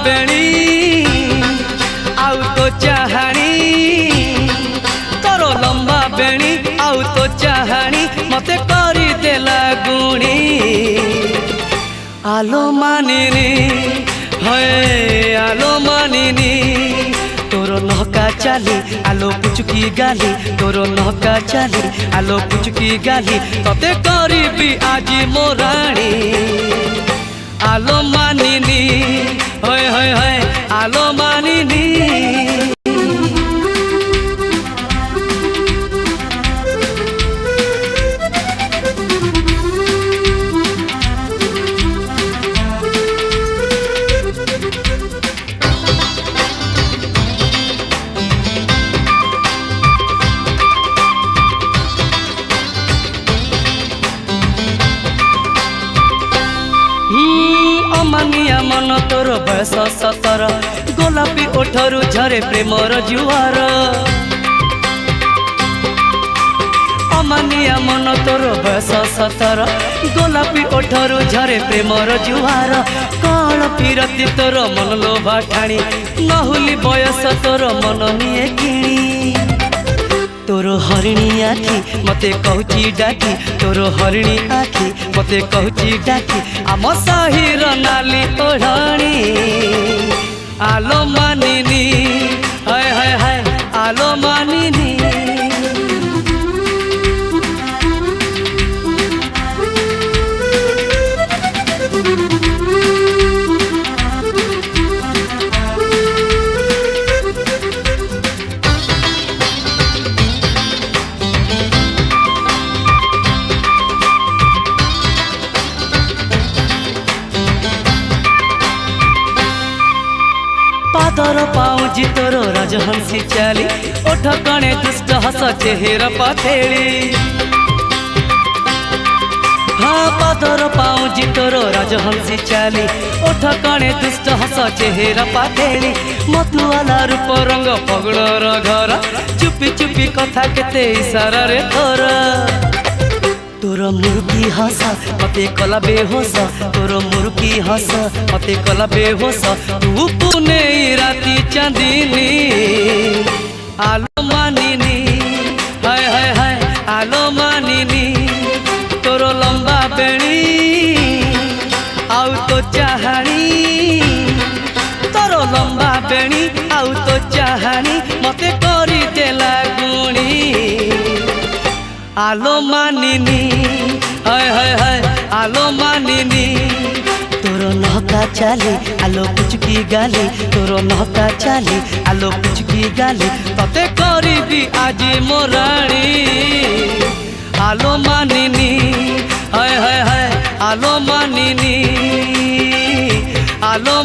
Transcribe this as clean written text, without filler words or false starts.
बेणी आउ तो चाहाणी तोर लंबा बेणी आउ तो चाहाणी मते करी देला गुणी आलो मानिनी है आलो मानिनी तोर नहका चाली आलो पुचुकी गाली तोर नहका चाली आलो पुचुकी गाली तते करीबी आजी मोराणी आलो मानिनी होय होय होय आलो मानिनी अमानिया मन तोर बयस 17 गोलापी ओठरू झरे प्रेमर जुआर अमानिया मन तोर बयस 17 गोलापी ओठरू झरे प्रेमर जुआर कौन फिरती तोर मन लोभा ठाणी नहुली बयस तोर मन निये किणी तोर हरिणी आखि मते कहूची डाकी तोर हरिणी आखि मते कहूची डाकी आम साहिर नाली ओढ़ाणी आलो मानिनी हाय हाय हाय आलो मानिनी पादर पाऊजी तोर राजहंसी चाली ओठ कणे दुष्ट हस चेहरा पाथेली हाँ पादर पाऊजी तोर राजहंसी चाली ओठ कणे दुष्ट हस चेहरा पाथेली मतुआला रूप रंग पगड़र घर चुपी चुपी कथा केते इशारा रे तोर तोर मुर्की हस मते कला बेहोस तोर मुर्की हस मते कला बेहोस तू पुने राती चांदनी आलो मानिनी हाय हाय हाय आलो मानिनी तोर लंबा बेणी आउ तो चाहाणी तोर लंबा बेणी आउ तो चाहाणी मते करी देला गुणी आलो मानिनी हाय हाय हाय आलो मानिनी तोर नहका चाली आलो पुचुकी गाली तोर नहका चाली आलो पुचुकी गाली तते करीबी आजी मोराणी आलो मानिनी हाय हाय हाय आलो मानिनी आलो